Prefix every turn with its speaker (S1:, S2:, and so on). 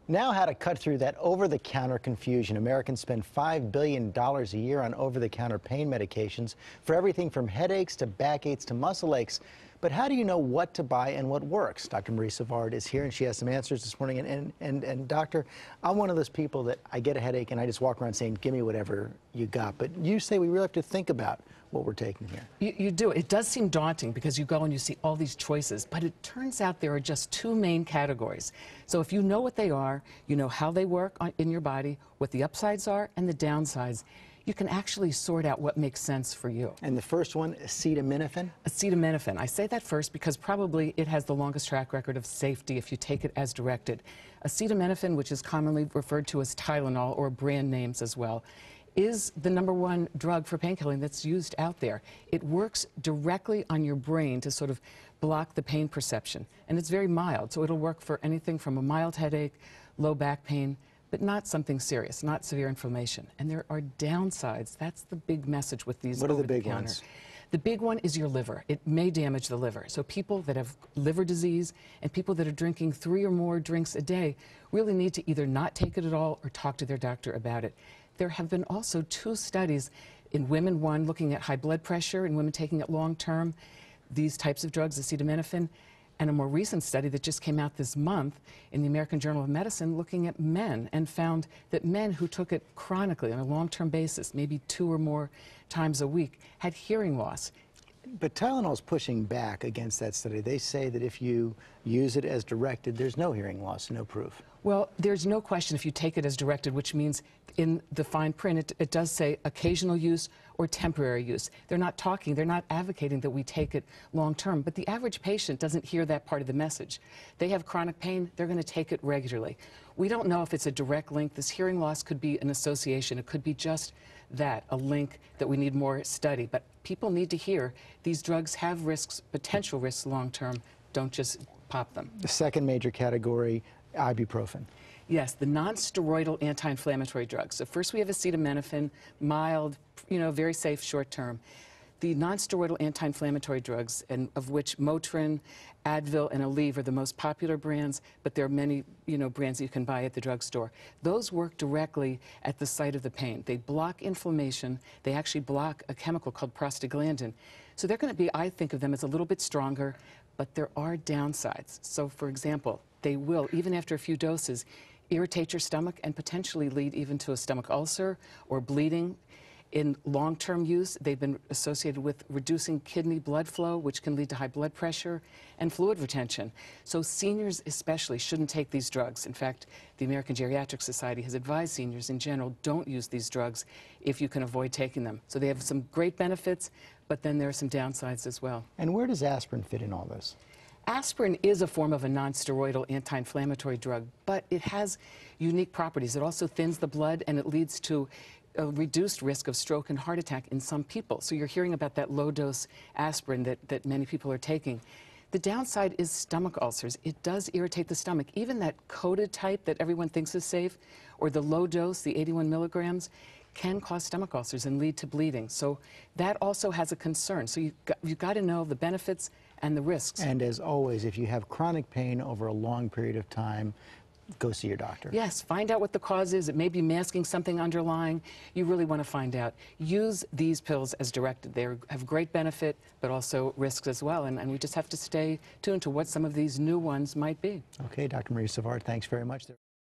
S1: Now, how to cut through that over-the-counter confusion. Americans spend $5 billion a year on over-the-counter pain medications for everything from headaches to backaches to muscle aches. But how do you know what to buy and what works? Dr. Marie Savard is here, and she has some answers this morning. And doctor, I'm one of those people that I get a headache and I just walk around saying, give me whatever you got. But you say we really have to think about what we're taking here.
S2: You do. It does seem daunting because you go and you see all these choices, but it turns out there are just two main categories. So if you know what they are, you know how they work in your body, what the upsides are and the downsides, you can actually sort out what makes sense for you.
S1: And the first one, acetaminophen?
S2: Acetaminophen. I say that first because probably it has the longest track record of safety if you take it as directed. Acetaminophen, which is commonly referred to as Tylenol or brand names as well, is the #1 drug for painkilling that's used out there. It works directly on your brain to sort of block the pain perception. And it's very mild, so it'll work for anything from a mild headache, low back pain, but not something serious, not severe inflammation. And there are downsides. That's the big message with these.
S1: What are the big ones?
S2: The big one is your liver. It may damage the liver. So people that have liver disease and people that are drinking 3 or more drinks a day really need to either not take it at all or talk to their doctor about it. There have been also 2 studies in women, one looking at high blood pressure in women taking it long term, these types of drugs, acetaminophen, and a more recent study that just came out this month in the American Journal of Medicine looking at men and found that men who took it chronically on a long-term basis, maybe 2 or more times a week, had hearing loss.
S1: But Tylenol's pushing back against that study. They say that if you use it as directed, there's no hearing loss, no proof.
S2: Well, there's no question if you take it as directed, which means in the fine print it does say occasional use or temporary use. They're not advocating that we take it long term, but the average patient doesn't hear that part of the message. They have chronic pain, they're going to take it regularly. We don't know if it's a direct link. This hearing loss could be an association. It could be just that, a link that we need more study. But people need to hear these drugs have risks, potential risks long term. Don't just pop them.
S1: The second major category, ibuprofen.
S2: Yes, the non-steroidal anti-inflammatory drugs. So first we have acetaminophen, mild, very safe short term. The non-steroidal anti-inflammatory drugs, and of which Motrin, Advil, and Aleve are the most popular brands, but there are many, brands that you can buy at the drugstore. Those work directly at the site of the pain. They block inflammation. They actually block a chemical called prostaglandin. So they're going to be, I think of them as a little bit stronger, but there are downsides. So, for example, they will, even after a few doses, irritate your stomach and potentially lead even to a stomach ulcer or bleeding. In long-term use, they've been associated with reducing kidney blood flow, which can lead to high blood pressure and fluid retention. So seniors especially shouldn't take these drugs. In fact, the American Geriatric Society has advised seniors in general, don't use these drugs if you can avoid taking them. So they have some great benefits, but then there are some downsides as well.
S1: And where does aspirin fit in all this?
S2: Aspirin is a form of a non-steroidal anti-inflammatory drug, but it has unique properties. It also thins the blood and it leads to a reduced risk of stroke and heart attack in some people. So you're hearing about that low-dose aspirin that many people are taking. The downside is stomach ulcers. It does irritate the stomach. Even that coated type that everyone thinks is safe, or the low dose, the 81 milligrams, can cause stomach ulcers and lead to bleeding. So that also has a concern. So you've got to know the benefits and the risks.
S1: And as always, if you have chronic pain over a long period of time, go see your doctor.
S2: Yes, find out what the cause is. It may be masking something underlying. You really want to find out. Use these pills as directed. They have great benefit, but also risks as well. And we just have to stay tuned to what some of these new ones might be.
S1: Okay, Dr. Marie Savard, thanks very much.